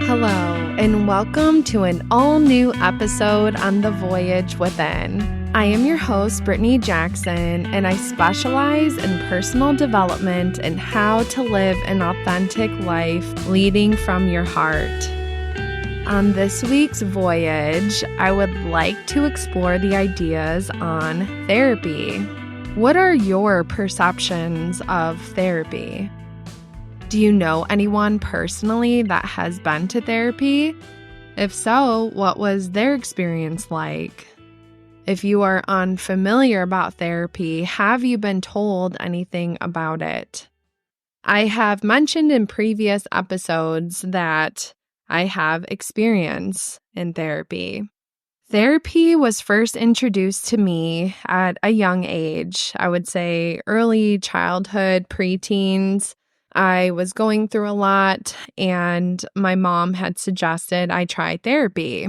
Hello, and welcome to an all-new episode on The Voyage Within. I am your host, Brittany Jackson, and I specialize in personal development and how to live an authentic life leading from your heart. On this week's voyage, I would like to explore the ideas on therapy. What are your perceptions of therapy? Do you know anyone personally that has been to therapy? If so, what was their experience like? If you are unfamiliar about therapy, have you been told anything about it? I have mentioned in previous episodes that I have experience in therapy. Therapy was first introduced to me at a young age. I would say early childhood, preteens. I was going through a lot, and my mom had suggested I try therapy.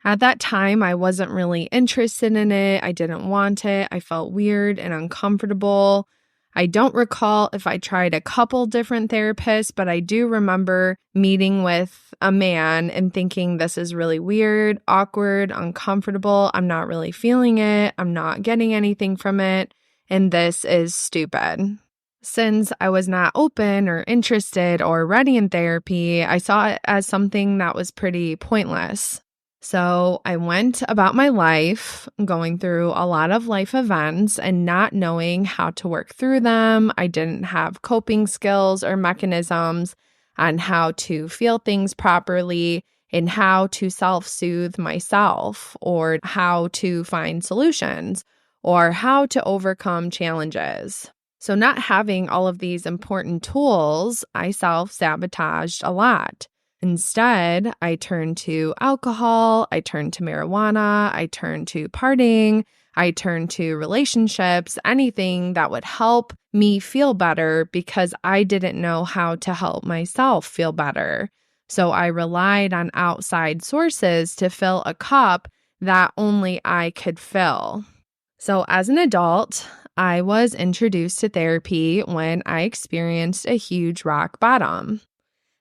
At that time, I wasn't really interested in it. I didn't want it. I felt weird and uncomfortable. I don't recall if I tried a couple different therapists, but I do remember meeting with a man and thinking this is really weird, awkward, uncomfortable. I'm not really feeling it. I'm not getting anything from it, and this is stupid. Since I was not open or interested or ready in therapy, I saw it as something that was pretty pointless. So I went about my life, going through a lot of life events and not knowing how to work through them. I didn't have coping skills or mechanisms on how to feel things properly and how to self-soothe myself or how to find solutions or how to overcome challenges. So not having all of these important tools, I self-sabotaged a lot. Instead, I turned to alcohol, I turned to marijuana, I turned to partying, I turned to relationships, anything that would help me feel better because I didn't know how to help myself feel better. So I relied on outside sources to fill a cup that only I could fill. So as an adult, I was introduced to therapy when I experienced a huge rock bottom.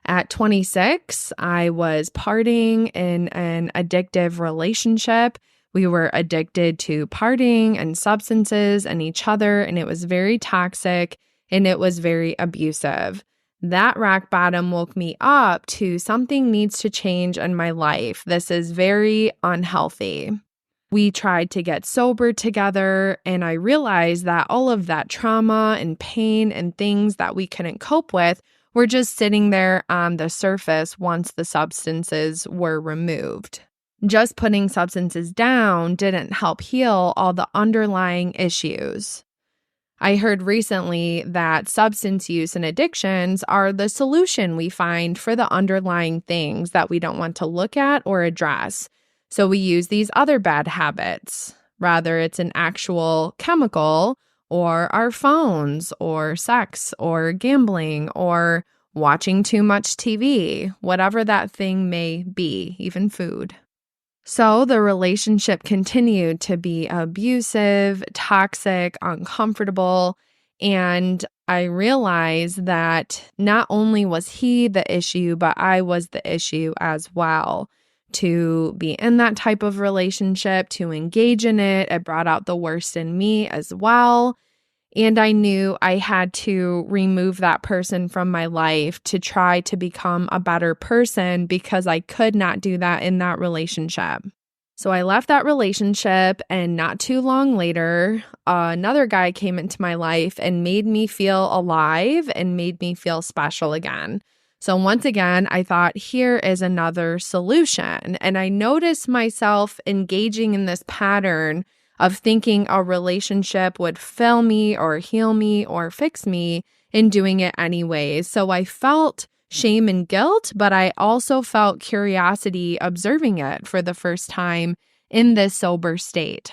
At 26, I was partying in an addictive relationship. We were addicted to partying and substances and each other, and it was very toxic and it was very abusive. That rock bottom woke me up to something needs to change in my life. This is very unhealthy. We tried to get sober together, and I realized that all of that trauma and pain and things that we couldn't cope with were just sitting there on the surface once the substances were removed. Just putting substances down didn't help heal all the underlying issues. I heard recently that substance use and addictions are the solution we find for the underlying things that we don't want to look at or address. So we use these other bad habits, whether it's an actual chemical or our phones or sex or gambling or watching too much TV, whatever that thing may be, even food. So the relationship continued to be abusive, toxic, uncomfortable, and I realized that not only was he the issue, but I was the issue as well. To be in that type of relationship, to engage in it, it brought out the worst in me as well. And I knew I had to remove that person from my life to try to become a better person because I could not do that in that relationship. So I left that relationship, and not too long later, another guy came into my life and made me feel alive and made me feel special again. So once again, I thought, here is another solution. And I noticed myself engaging in this pattern of thinking a relationship would fill me or heal me or fix me and doing it anyways. So I felt shame and guilt, but I also felt curiosity observing it for the first time in this sober state.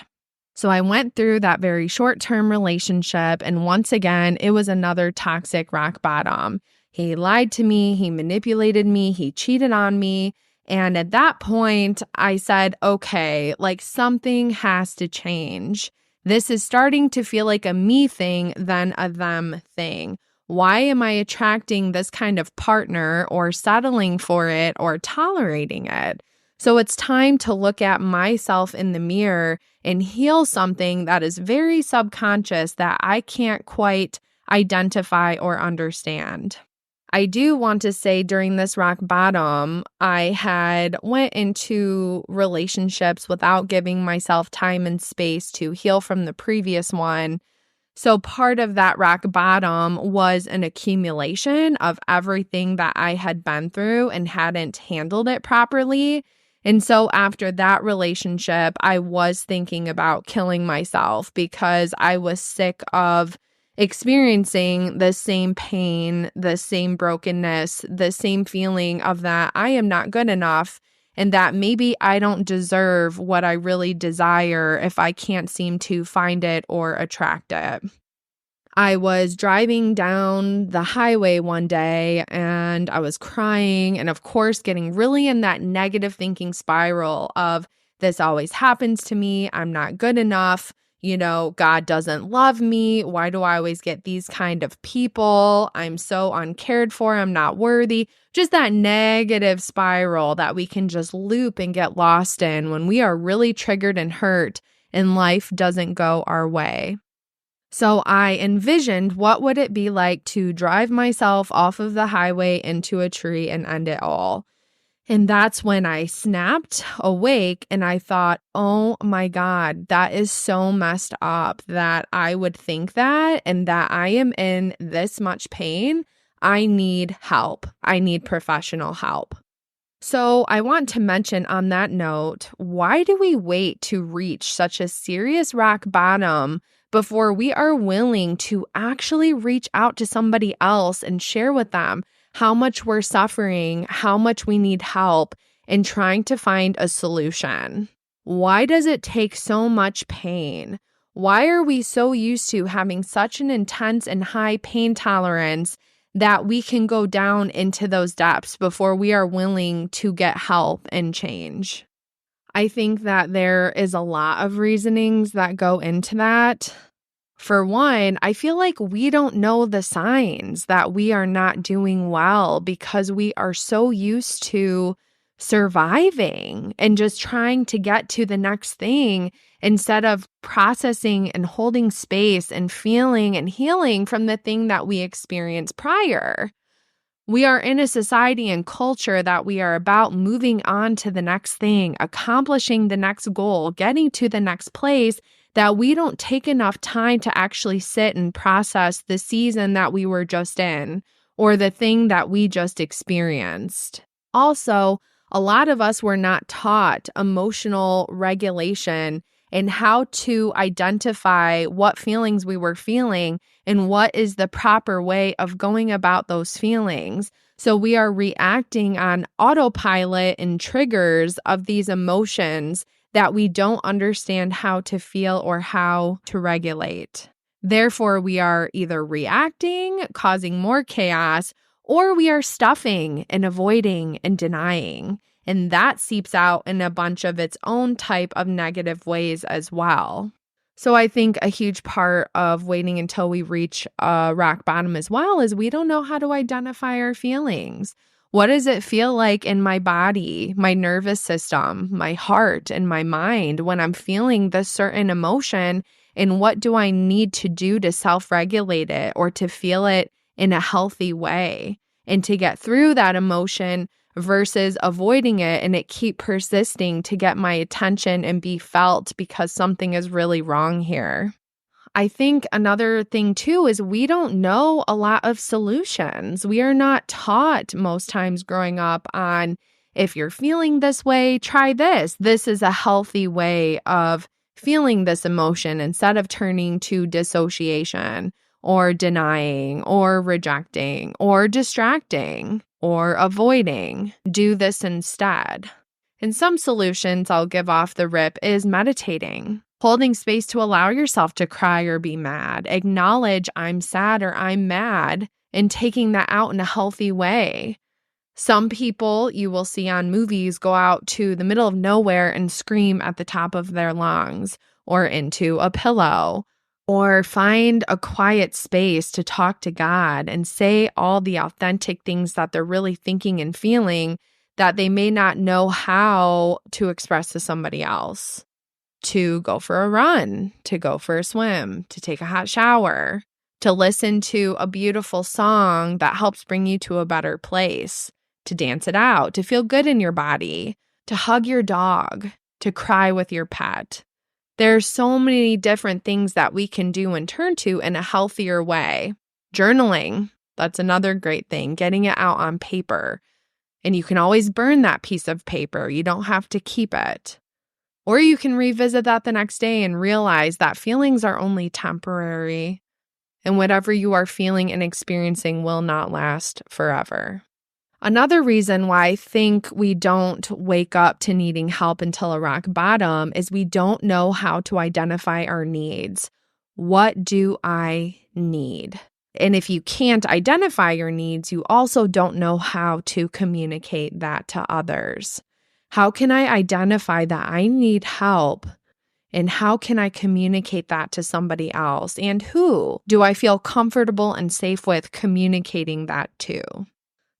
So I went through that very short-term relationship, and once again, it was another toxic rock bottom. He lied to me, he manipulated me, he cheated on me. And at that point, I said, okay, like something has to change. This is starting to feel like a me thing than a them thing. Why am I attracting this kind of partner or settling for it or tolerating it? So it's time to look at myself in the mirror and heal something that is very subconscious that I can't quite identify or understand. I do want to say during this rock bottom, I had went into relationships without giving myself time and space to heal from the previous one. So part of that rock bottom was an accumulation of everything that I had been through and hadn't handled it properly. And so after that relationship, I was thinking about killing myself because I was sick of experiencing the same pain, the same brokenness, the same feeling of that I am not good enough and that maybe I don't deserve what I really desire if I can't seem to find it or attract it. I was driving down the highway one day and I was crying and, of course, getting really in that negative thinking spiral of this always happens to me. I'm not good enough. God doesn't love me. Why do I always get these kind of people? I'm so uncared for. I'm not worthy. Just that negative spiral that we can just loop and get lost in when we are really triggered and hurt and life doesn't go our way. So I envisioned what would it be like to drive myself off of the highway into a tree and end it all. And that's when I snapped awake and I thought, oh my God, that is so messed up that I would think that and that I am in this much pain. I need help. I need professional help. So I want to mention on that note, why do we wait to reach such a serious rock bottom before we are willing to actually reach out to somebody else and share with them how much we're suffering, how much we need help, and trying to find a solution? Why does it take so much pain? Why are we so used to having such an intense and high pain tolerance that we can go down into those depths before we are willing to get help and change? I think that there is a lot of reasonings that go into that. For one, I feel like we don't know the signs that we are not doing well because we are so used to surviving and just trying to get to the next thing instead of processing and holding space and feeling and healing from the thing that we experienced prior. We are in a society and culture that we are about moving on to the next thing, accomplishing the next goal, getting to the next place, that we don't take enough time to actually sit and process the season that we were just in or the thing that we just experienced. Also, a lot of us were not taught emotional regulation and how to identify what feelings we were feeling and what is the proper way of going about those feelings. So we are reacting on autopilot and triggers of these emotions that we don't understand how to feel or how to regulate. Therefore, we are either reacting, causing more chaos, or we are stuffing and avoiding and denying. And that seeps out in a bunch of its own type of negative ways as well. So I think a huge part of waiting until we reach rock bottom as well is we don't know how to identify our feelings. What does it feel like in my body, my nervous system, my heart, and my mind when I'm feeling this certain emotion? And what do I need to do to self-regulate it or to feel it in a healthy way and to get through that emotion versus avoiding it and it keep persisting to get my attention and be felt because something is really wrong here? I think another thing too is we don't know a lot of solutions. We are not taught most times growing up on, if you're feeling this way, try this. This is a healthy way of feeling this emotion instead of turning to dissociation or denying or rejecting or distracting or avoiding. Do this instead. And some solutions I'll give off the rip is meditating. Holding space to allow yourself to cry or be mad. Acknowledge I'm sad or I'm mad and taking that out in a healthy way. Some people you will see on movies go out to the middle of nowhere and scream at the top of their lungs or into a pillow or find a quiet space to talk to God and say all the authentic things that they're really thinking and feeling that they may not know how to express to somebody else. To go for a run, to go for a swim, to take a hot shower, to listen to a beautiful song that helps bring you to a better place, to dance it out, to feel good in your body, to hug your dog, to cry with your pet. There's so many different things that we can do and turn to in a healthier way. Journaling, that's another great thing, getting it out on paper. And you can always burn that piece of paper. You don't have to keep it. Or you can revisit that the next day and realize that feelings are only temporary, and whatever you are feeling and experiencing will not last forever. Another reason why I think we don't wake up to needing help until a rock bottom is we don't know how to identify our needs. What do I need? And if you can't identify your needs, you also don't know how to communicate that to others. How can I identify that I need help? And how can I communicate that to somebody else? And who do I feel comfortable and safe with communicating that to?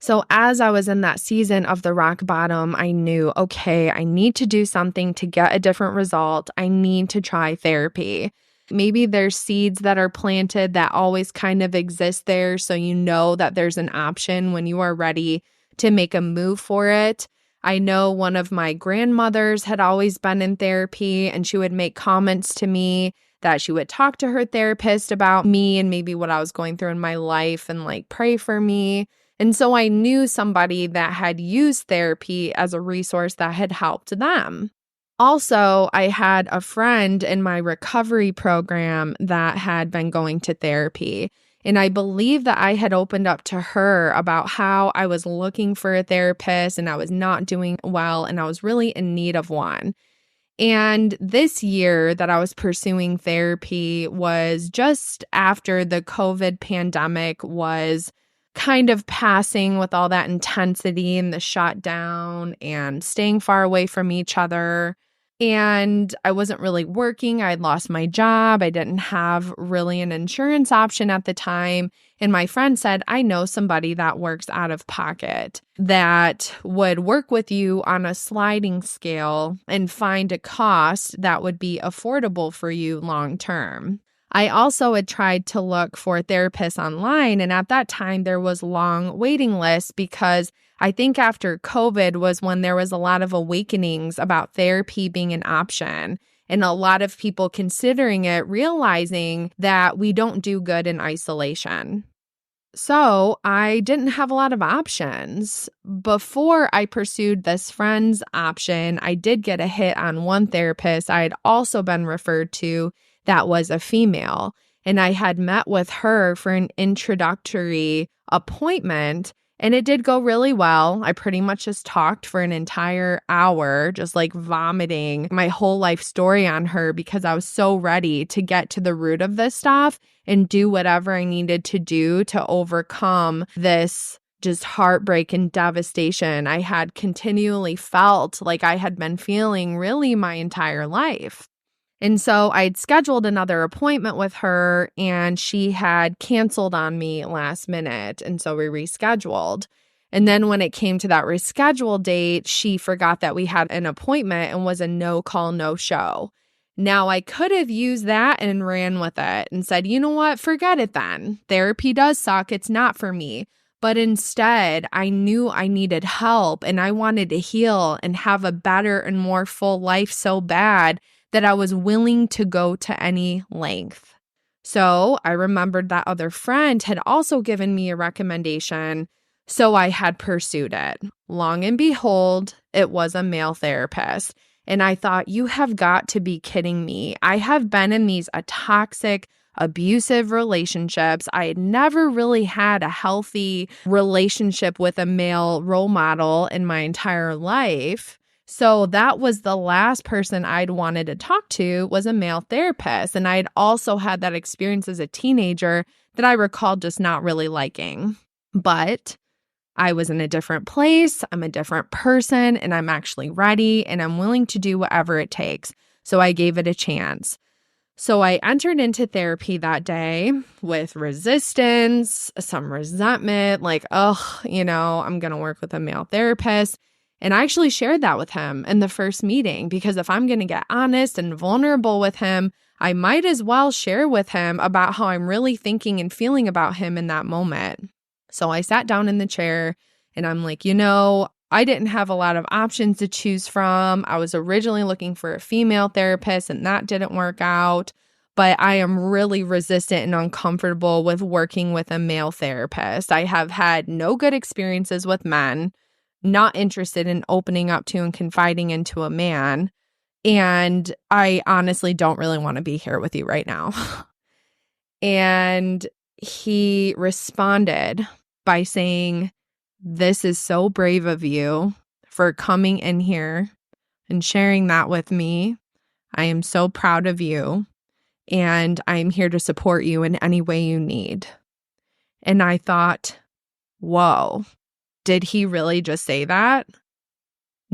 So as I was in that season of the rock bottom, I knew, okay, I need to do something to get a different result. I need to try therapy. Maybe there's seeds that are planted that always kind of exist there, so you know that there's an option when you are ready to make a move for it. I know one of my grandmothers had always been in therapy, and she would make comments to me that she would talk to her therapist about me and maybe what I was going through in my life and like pray for me. And so I knew somebody that had used therapy as a resource that had helped them. Also, I had a friend in my recovery program that had been going to therapy. And I believe that I had opened up to her about how I was looking for a therapist and I was not doing well and I was really in need of one. And this year that I was pursuing therapy was just after the COVID pandemic was kind of passing with all that intensity and the shutdown and staying far away from each other. And I wasn't really working. I had lost my job. I didn't have really an insurance option at the time. And my friend said, I know somebody that works out of pocket that would work with you on a sliding scale and find a cost that would be affordable for you long term. I also had tried to look for therapists online. And at that time, there was long waiting lists because I think after COVID was when there was a lot of awakenings about therapy being an option and a lot of people considering it, realizing that we don't do good in isolation. So I didn't have a lot of options. Before I pursued this friend's option, I did get a hit on one therapist I had also been referred to that was a female. And I had met with her for an introductory appointment. And it did go really well. I pretty much just talked for an entire hour, just like vomiting my whole life story on her because I was so ready to get to the root of this stuff and do whatever I needed to do to overcome this just heartbreak and devastation I had continually felt like I had been feeling really my entire life. And so I'd scheduled another appointment with her and she had canceled on me last minute. And so we rescheduled. And then when it came to that rescheduled date, she forgot that we had an appointment and was a no call, no show. Now I could have used that and ran with it and said, you know what, forget it then. Therapy does suck. It's not for me. But instead, I knew I needed help and I wanted to heal and have a better and more full life so bad that I was willing to go to any length. So I remembered that other friend had also given me a recommendation, so I had pursued it. Long and behold, it was a male therapist. And I thought, you have got to be kidding me. I have been in these toxic, abusive relationships. I had never really had a healthy relationship with a male role model in my entire life. So that was the last person I'd wanted to talk to was a male therapist. And I'd also had that experience as a teenager that I recalled just not really liking. But I was in a different place. I'm a different person and I'm actually ready and I'm willing to do whatever it takes. So I gave it a chance. So I entered into therapy that day with resistance, some resentment, like, oh, I'm going to work with a male therapist. And I actually shared that with him in the first meeting, because if I'm going to get honest and vulnerable with him, I might as well share with him about how I'm really thinking and feeling about him in that moment. So I sat down in the chair and I'm like, I didn't have a lot of options to choose from. I was originally looking for a female therapist and that didn't work out. But I am really resistant and uncomfortable with working with a male therapist. I have had no good experiences with men, not interested in opening up to and confiding into a man. And I honestly don't really want to be here with you right now. And he responded by saying, "This is so brave of you for coming in here and sharing that with me. I am so proud of you, and I'm here to support you in any way you need." And I thought, whoa, did he really just say that?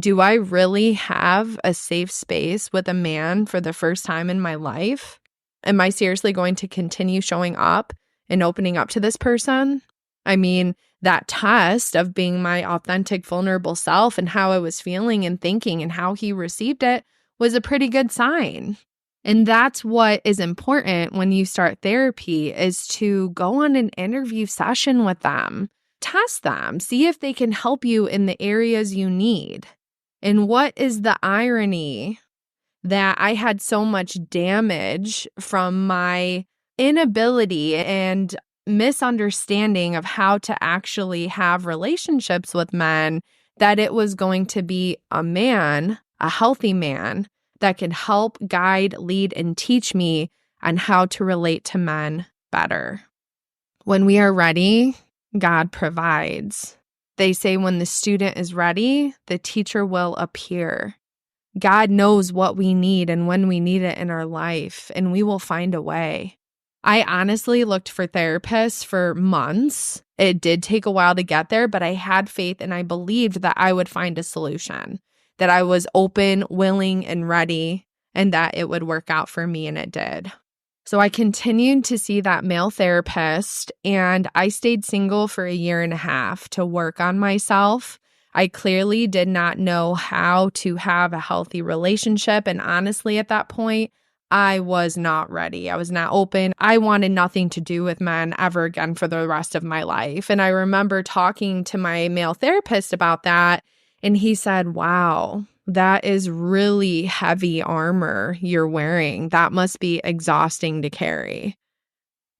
Do I really have a safe space with a man for the first time in my life? Am I seriously going to continue showing up and opening up to this person? I mean, that test of being my authentic, vulnerable self and how I was feeling and thinking and how he received it was a pretty good sign. And that's what is important when you start therapy, is to go on an interview session with them, test them, see if they can help you in the areas you need. And what is the irony that I had so much damage from my inability and misunderstanding of how to actually have relationships with men, that it was going to be a man, a healthy man, that can help guide, lead, and teach me on how to relate to men better. When we are ready, God provides. They say when the student is ready, the teacher will appear. God knows what we need and when we need it in our life, and we will find a way. I honestly looked for therapists for months. It did take a while to get there, but I had faith and I believed that I would find a solution, that I was open, willing, and ready, and that it would work out for me, and it did. So I continued to see that male therapist, and I stayed single for 1.5 years to work on myself. I clearly did not know how to have a healthy relationship, and honestly, at that point, I was not ready. I was not open. I wanted nothing to do with men ever again for the rest of my life. And I remember talking to my male therapist about that, and he said, "Wow, that is really heavy armor you're wearing. That must be exhausting to carry."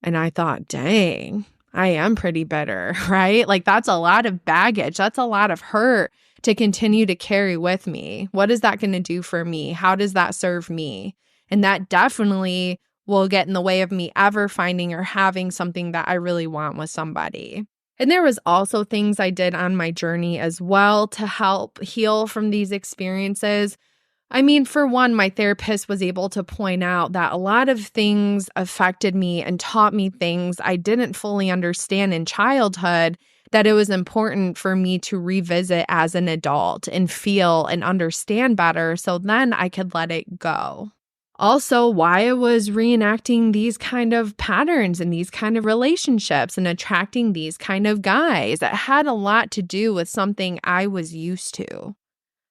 And I thought, dang, I am pretty bitter, right? Like, that's a lot of baggage. That's a lot of hurt to continue to carry with me. What is that going to do for me? How does that serve me? And that definitely will get in the way of me ever finding or having something that I really want with somebody. And there was also things I did on my journey as well to help heal from these experiences. I mean, for one, my therapist was able to point out that a lot of things affected me and taught me things I didn't fully understand in childhood, that it was important for me to revisit as an adult and feel and understand better, so then I could let it go. Also, why I was reenacting these kind of patterns and these kind of relationships and attracting these kind of guys. That had a lot to do with something I was used to,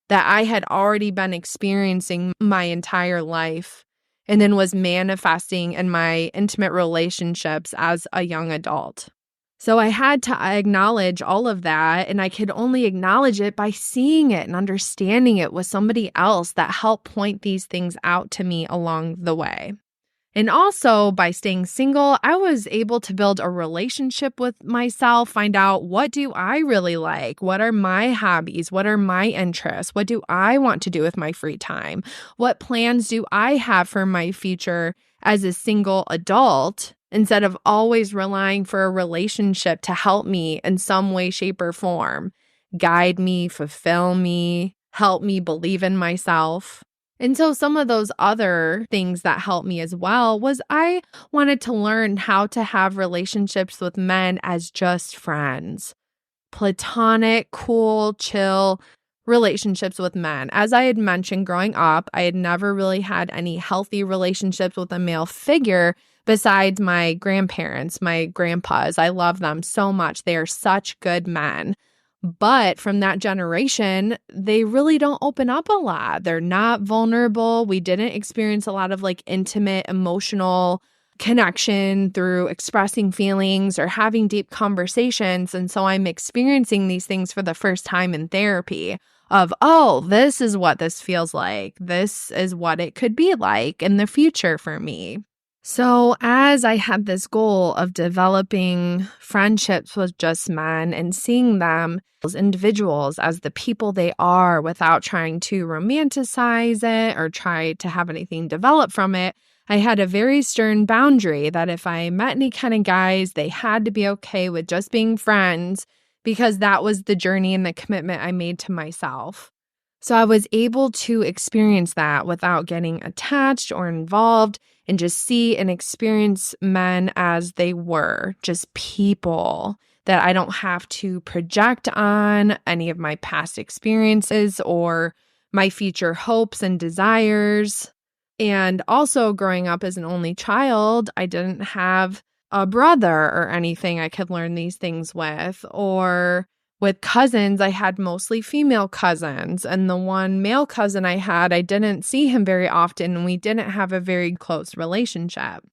that I had already been experiencing my entire life, and then was manifesting in my intimate relationships as a young adult. So I had to acknowledge all of that, and I could only acknowledge it by seeing it and understanding it with somebody else that helped point these things out to me along the way. And also, by staying single, I was able to build a relationship with myself, find out, what do I really like? What are my hobbies? What are my interests? What do I want to do with my free time? What plans do I have for my future as a single adult, instead of always relying for a relationship to help me in some way, shape, or form, guide me, fulfill me, help me believe in myself. And so some of those other things that helped me as well was I wanted to learn how to have relationships with men as just friends. Platonic, cool, chill relationships with men. As I had mentioned growing up, I had never really had any healthy relationships with a male figure besides my grandparents, my grandpas. I love them so much. They are such good men. But from that generation, they really don't open up a lot. They're not vulnerable. We didn't experience a lot of like intimate, emotional connection through expressing feelings or having deep conversations. And so I'm experiencing these things for the first time in therapy of, oh, this is what this feels like. This is what it could be like in the future for me. So as I had this goal of developing friendships with just men and seeing them as individuals, as the people they are without trying to romanticize it or try to have anything develop from it, I had a very stern boundary that if I met any kind of guys, they had to be okay with just being friends because that was the journey and the commitment I made to myself. So I was able to experience that without getting attached or involved and just see and experience men as they were, just people that I don't have to project on any of my past experiences or my future hopes and desires. And also growing up as an only child, I didn't have a brother or anything I could learn these things with. Or with cousins, I had mostly female cousins. And the one male cousin I had, I didn't see him very often, and we didn't have a very close relationship.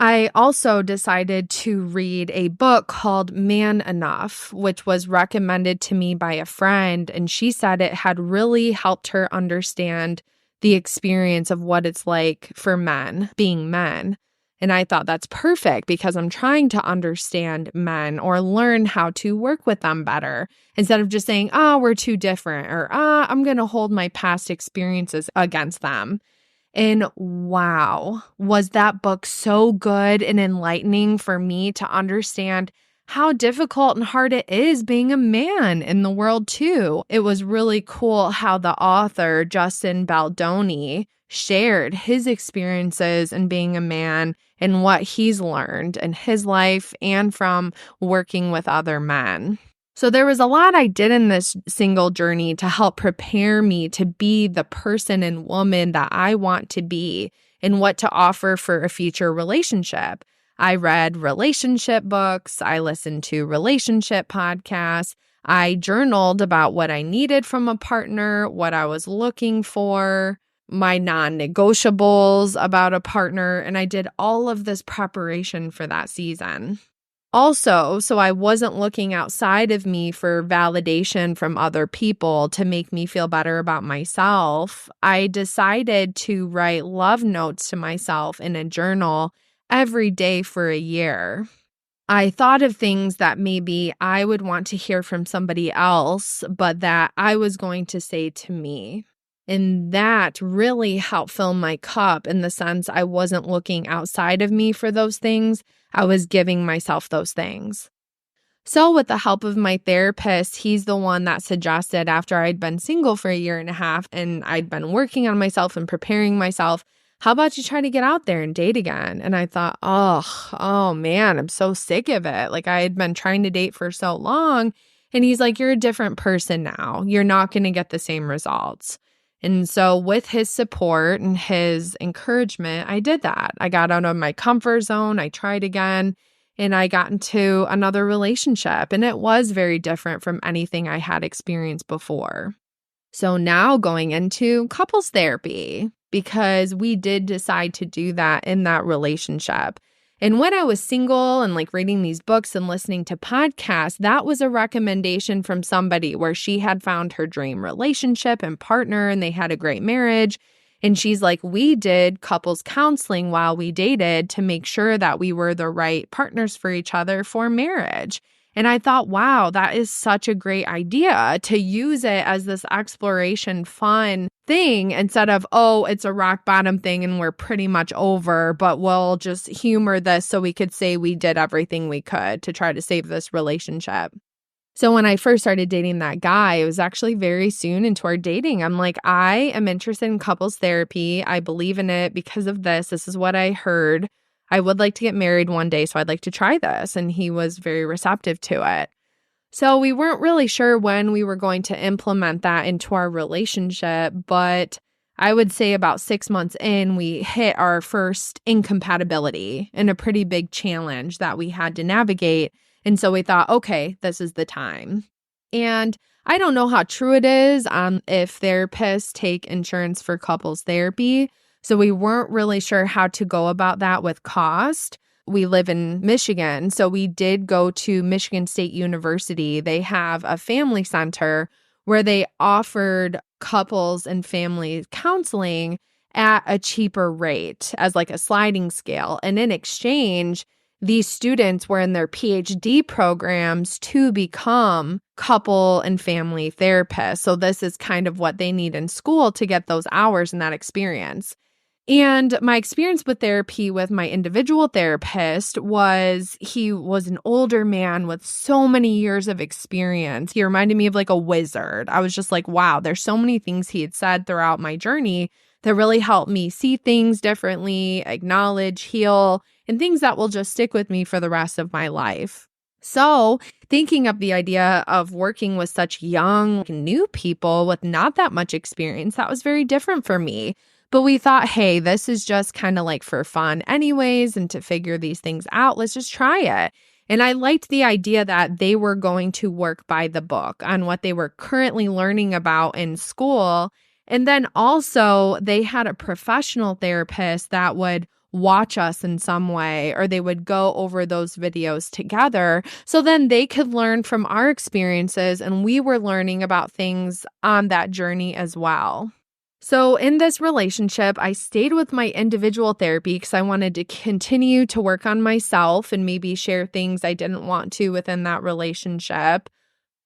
I also decided to read a book called Man Enough, which was recommended to me by a friend. And she said it had really helped her understand the experience of what it's like for men, being men. And I thought that's perfect because I'm trying to understand men or learn how to work with them better instead of just saying, we're too different or I'm going to hold my past experiences against them. And wow, was that book so good and enlightening for me to understand how difficult and hard it is being a man in the world too. It was really cool how the author, Justin Baldoni, shared his experiences in being a man and what he's learned in his life and from working with other men. So there was a lot I did in this single journey to help prepare me to be the person and woman that I want to be and what to offer for a future relationship. I read relationship books. I listened to relationship podcasts. I journaled about what I needed from a partner, what I was looking for, my non-negotiables about a partner, and I did all of this preparation for that season. Also, so I wasn't looking outside of me for validation from other people to make me feel better about myself, I decided to write love notes to myself in a journal every day for a year. I thought of things that maybe I would want to hear from somebody else, but that I was going to say to me. And that really helped fill my cup in the sense I wasn't looking outside of me for those things. I was giving myself those things. So with the help of my therapist, he's the one that suggested after I'd been single for a year and a half and I'd been working on myself and preparing myself, how about you try to get out there and date again? And I thought, oh man, I'm so sick of it. Like I had been trying to date for so long. And he's like, you're a different person now. You're not going to get the same results. And so with his support and his encouragement, I did that. I got out of my comfort zone. I tried again and I got into another relationship. And it was very different from anything I had experienced before. So now going into couples therapy, because we did decide to do that in that relationship. And when I was single and like reading these books and listening to podcasts, that was a recommendation from somebody where she had found her dream relationship and partner and they had a great marriage. And she's like, we did couples counseling while we dated to make sure that we were the right partners for each other for marriage. And I thought, wow, that is such a great idea to use it as this exploration fun thing instead of, oh, it's a rock bottom thing and we're pretty much over, but we'll just humor this so we could say we did everything we could to try to save this relationship. So when I first started dating that guy, it was actually very soon into our dating. I'm like, I am interested in couples therapy. I believe in it because of this. This is what I heard. I would like to get married one day, so I'd like to try this. And he was very receptive to it. So we weren't really sure when we were going to implement that into our relationship, but I would say about 6 months in, we hit our first incompatibility and a pretty big challenge that we had to navigate. And so we thought, okay, this is the time. And I don't know how true it is if therapists take insurance for couples therapy. So we weren't really sure how to go about that with cost. We live in Michigan, so we did go to Michigan State University. They have a family center where they offered couples and family counseling at a cheaper rate as like a sliding scale. And in exchange, these students were in their PhD programs to become couple and family therapists. So this is kind of what they need in school to get those hours and that experience. And my experience with therapy with my individual therapist was he was an older man with so many years of experience. He reminded me of like a wizard. I was just like, wow, there's so many things he had said throughout my journey that really helped me see things differently, acknowledge, heal, and things that will just stick with me for the rest of my life. So thinking of the idea of working with such young, new people with not that much experience, that was very different for me. But we thought, hey, this is just kind of like for fun anyways, and to figure these things out, let's just try it. And I liked the idea that they were going to work by the book on what they were currently learning about in school. And then also they had a professional therapist that would watch us in some way, or they would go over those videos together. So then they could learn from our experiences, and we were learning about things on that journey as well. So in this relationship, I stayed with my individual therapy because I wanted to continue to work on myself and maybe share things I didn't want to within that relationship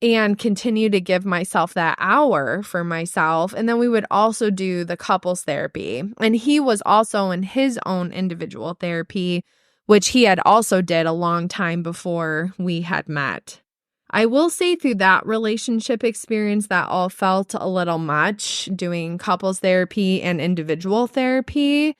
and continue to give myself that hour for myself. And then we would also do the couples therapy. And he was also in his own individual therapy, which he had also did a long time before we had met. I will say through that relationship experience that all felt a little much, doing couples therapy and individual therapy.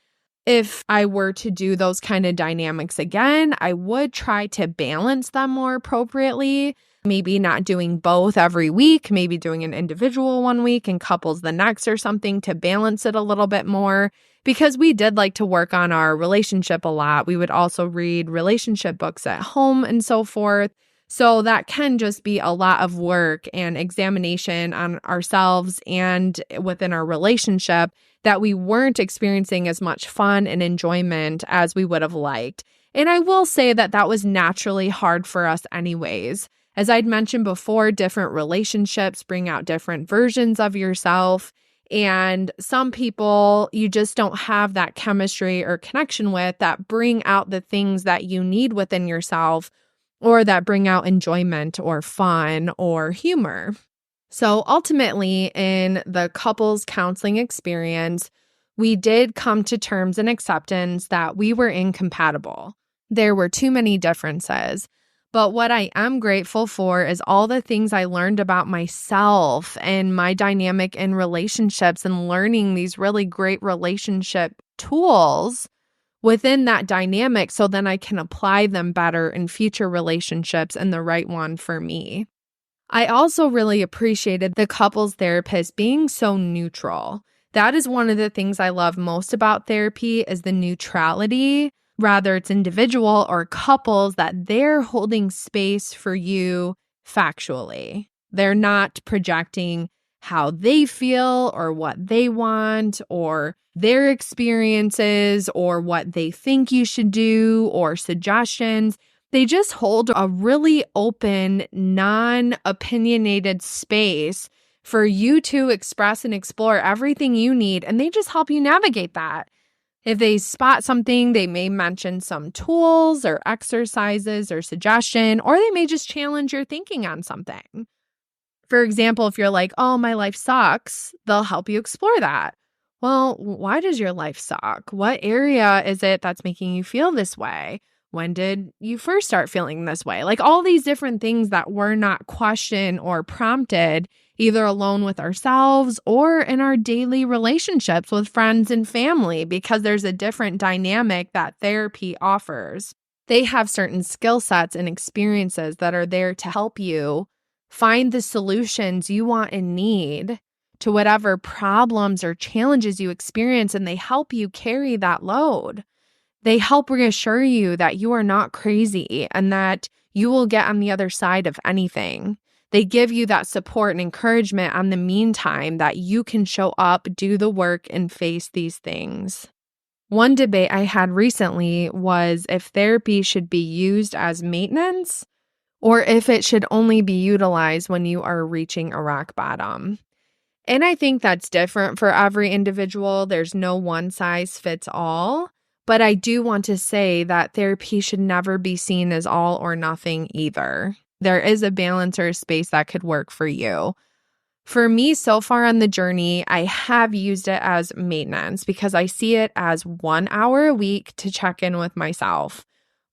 If I were to do those kind of dynamics again, I would try to balance them more appropriately. Maybe not doing both every week, maybe doing an individual one week and couples the next or something to balance it a little bit more. Because we did like to work on our relationship a lot. We would also read relationship books at home and so forth. So that can just be a lot of work and examination on ourselves and within our relationship that we weren't experiencing as much fun and enjoyment as we would have liked. And I will say that that was naturally hard for us anyways. As I'd mentioned before, different relationships bring out different versions of yourself. And some people you just don't have that chemistry or connection with that bring out the things that you need within yourself, or that bring out enjoyment or fun or humor. So ultimately, in the couples counseling experience, we did come to terms and acceptance that we were incompatible. There were too many differences. But what I am grateful for is all the things I learned about myself and my dynamic in relationships and learning these really great relationship tools within that dynamic so then I can apply them better in future relationships and the right one for me. I also really appreciated the couples therapist being so neutral. That is one of the things I love most about therapy is the neutrality, whether it's individual or couples, that they're holding space for you factually. They're not projecting how they feel or what they want or their experiences or what they think you should do or suggestions. They just hold a really open, non-opinionated space for you to express and explore everything you need, and they just help you navigate that. If they spot something, they may mention some tools or exercises or suggestion, or they may just challenge your thinking on something. For example, if you're like, oh, my life sucks, they'll help you explore that. Well, why does your life suck? What area is it that's making you feel this way? When did you first start feeling this way? Like all these different things that were not questioned or prompted, either alone with ourselves or in our daily relationships with friends and family, because there's a different dynamic that therapy offers. They have certain skill sets and experiences that are there to help you find the solutions you want and need to whatever problems or challenges you experience, and they help you carry that load. They help reassure you that you are not crazy and that you will get on the other side of anything. They give you that support and encouragement on the meantime that you can show up, do the work, and face these things. One debate I had recently was if therapy should be used as maintenance or if it should only be utilized when you are reaching a rock bottom. And I think that's different for every individual. There's no one size fits all. But I do want to say that therapy should never be seen as all or nothing either. There is a balance or a space that could work for you. For me, so far on the journey, I have used it as maintenance because I see it as 1 hour a week to check in with myself.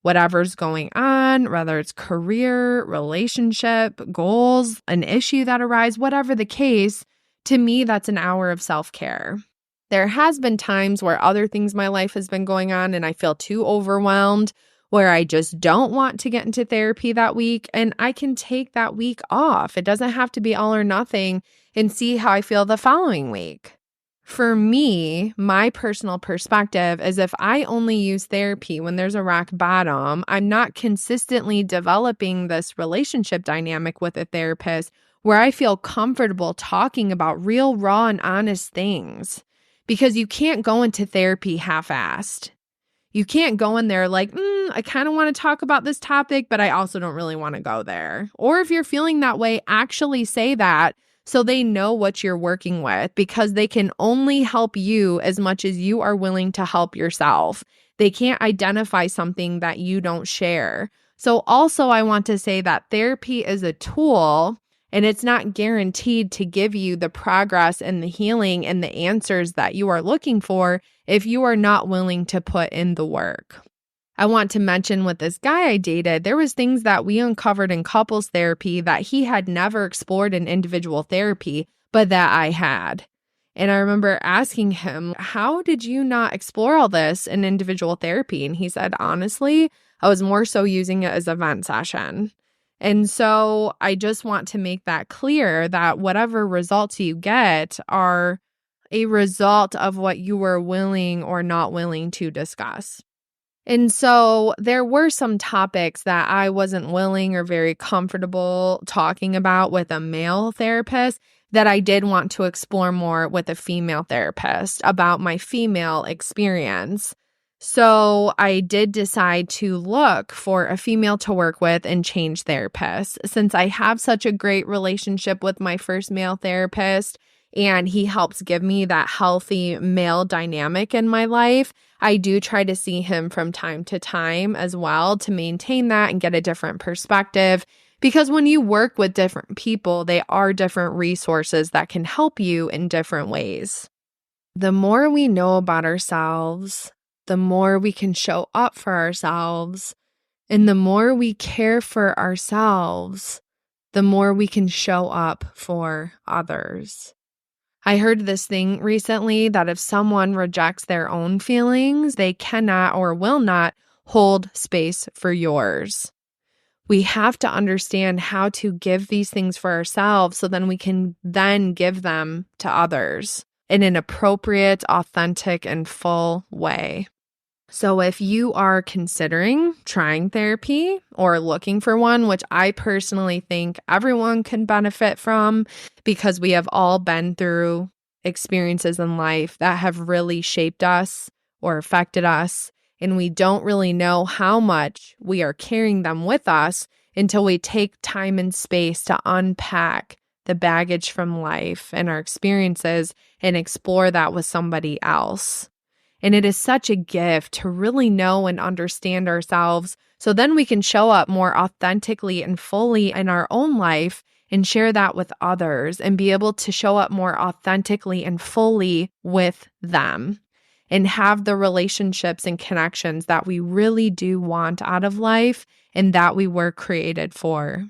Whatever's going on, whether it's career, relationship, goals, an issue that arises, whatever the case, to me, that's an hour of self-care. There has been times where other things in my life has been going on and I feel too overwhelmed, where I just don't want to get into therapy that week, and I can take that week off. It doesn't have to be all or nothing, and see how I feel the following week. For me, my personal perspective is if I only use therapy when there's a rock bottom, I'm not consistently developing this relationship dynamic with a therapist where I feel comfortable talking about real, raw, and honest things. Because you can't go into therapy half-assed. You can't go in there like, I kind of want to talk about this topic, but I also don't really want to go there. Or if you're feeling that way, actually say that so they know what you're working with, because they can only help you as much as you are willing to help yourself. They can't identify something that you don't share. So also I want to say that therapy is a tool, and it's not guaranteed to give you the progress and the healing and the answers that you are looking for if you are not willing to put in the work. I want to mention with this guy I dated, there was things that we uncovered in couples therapy that he had never explored in individual therapy, but that I had. And I remember asking him, how did you not explore all this in individual therapy? And he said, honestly, I was more so using it as a vent session. And so I just want to make that clear that whatever results you get are a result of what you were willing or not willing to discuss. And so there were some topics that I wasn't willing or very comfortable talking about with a male therapist that I did want to explore more with a female therapist about my female experience. So I did decide to look for a female to work with and change therapists. Since I have such a great relationship with my first male therapist, and he helps give me that healthy male dynamic in my life, I do try to see him from time to time as well to maintain that and get a different perspective. Because when you work with different people, they are different resources that can help you in different ways. The more we know about ourselves, the more we can show up for ourselves, and the more we care for ourselves, the more we can show up for others. I heard this thing recently that if someone rejects their own feelings, they cannot or will not hold space for yours. We have to understand how to give these things for ourselves so then we can then give them to others in an appropriate, authentic, and full way. So if you are considering trying therapy or looking for one, which I personally think everyone can benefit from because we have all been through experiences in life that have really shaped us or affected us, and we don't really know how much we are carrying them with us until we take time and space to unpack the baggage from life and our experiences and explore that with somebody else. And it is such a gift to really know and understand ourselves so then we can show up more authentically and fully in our own life and share that with others and be able to show up more authentically and fully with them and have the relationships and connections that we really do want out of life and that we were created for.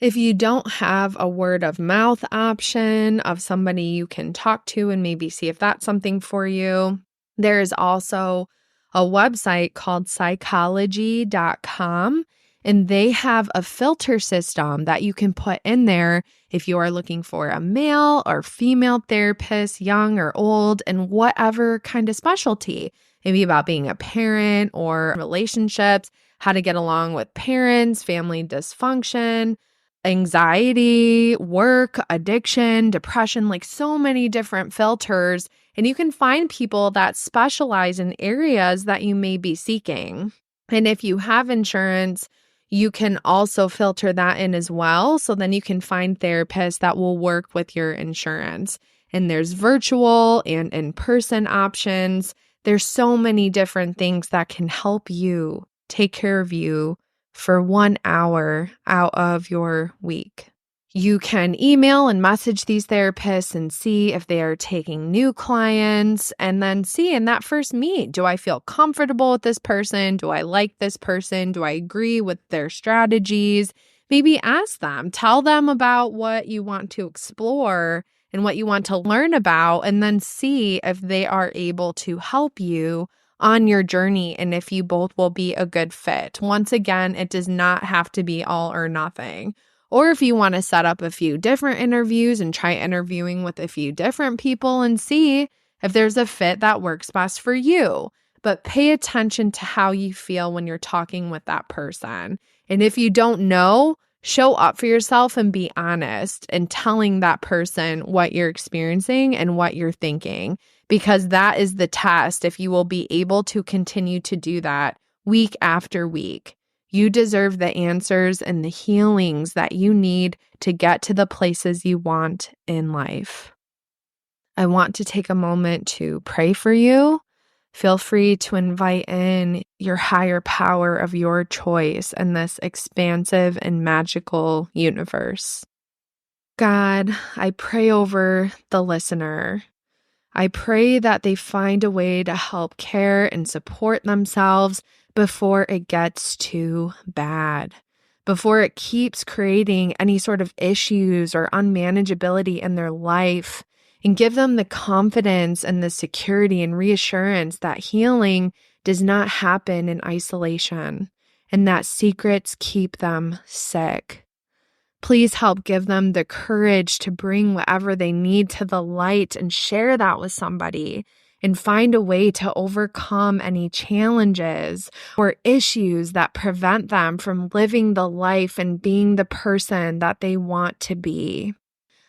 If you don't have a word of mouth option of somebody you can talk to and maybe see if that's something for you, there is also a website called psychology.com, And they have a filter system that you can put in there if you are looking for a male or female therapist, young or old, and whatever kind of specialty. Maybe about being a parent or relationships, how to get along with parents, family dysfunction, anxiety, work, addiction, depression, like so many different filters. And you can find people that specialize in areas that you may be seeking. And if you have insurance, you can also filter that in as well. So then you can find therapists that will work with your insurance. And there's virtual and in-person options. There's so many different things that can help you take care of you for 1 hour out of your week. You can email and message these therapists and see if they are taking new clients, and then see in that first meet, do I feel comfortable with this person? Do I like this person? Do I agree with their strategies? Maybe ask them, tell them about what you want to explore and what you want to learn about, and then see if they are able to help you on your journey and if you both will be a good fit. Once again, it does not have to be all or nothing. Or if you want to set up a few different interviews and try interviewing with a few different people and see if there's a fit that works best for you. But pay attention to how you feel when you're talking with that person. And if you don't know, show up for yourself and be honest in telling that person what you're experiencing and what you're thinking, because that is the test if you will be able to continue to do that week after week. You deserve the answers and the healings that you need to get to the places you want in life. I want to take a moment to pray for you. Feel free to invite in your higher power of your choice in this expansive and magical universe. God, I pray over the listener. I pray that they find a way to help care and support themselves before it gets too bad, before it keeps creating any sort of issues or unmanageability in their life, and give them the confidence and the security and reassurance that healing does not happen in isolation and that secrets keep them sick. Please help give them the courage to bring whatever they need to the light and share that with somebody, and find a way to overcome any challenges or issues that prevent them from living the life and being the person that they want to be.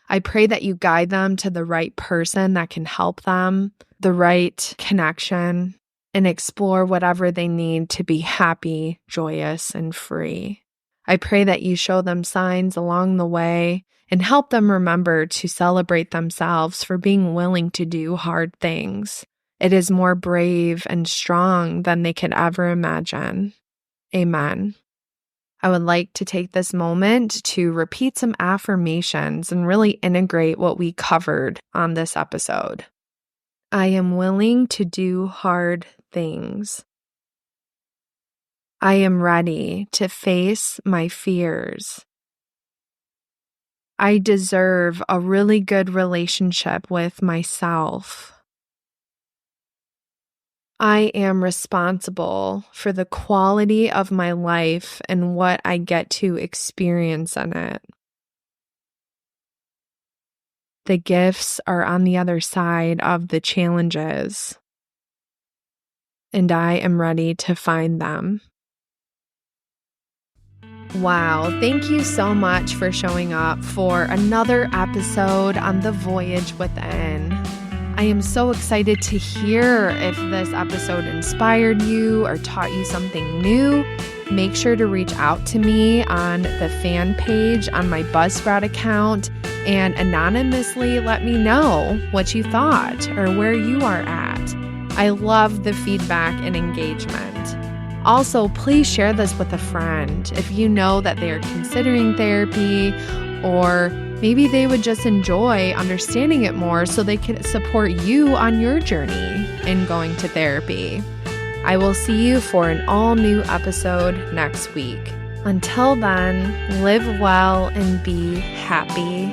I pray that you guide them to the right person that can help them, the right connection, and explore whatever they need to be happy, joyous, and free. I pray that you show them signs along the way and help them remember to celebrate themselves for being willing to do hard things. It is more brave and strong than they could ever imagine. Amen. I would like to take this moment to repeat some affirmations and really integrate what we covered on this episode. I am willing to do hard things. I am ready to face my fears. I deserve a really good relationship with myself. I am responsible for the quality of my life and what I get to experience in it. The gifts are on the other side of the challenges, and I am ready to find them. Wow, thank you so much for showing up for another episode on The Voyage Within. I am so excited to hear if this episode inspired you or taught you something new. Make sure to reach out to me on the fan page on my Buzzsprout account and anonymously let me know what you thought or where you are at. I love the feedback and engagement. Also, please share this with a friend if you know that they are considering therapy, or maybe they would just enjoy understanding it more so they can support you on your journey in going to therapy. I will see you for an all-new episode next week. Until then, live well and be happy.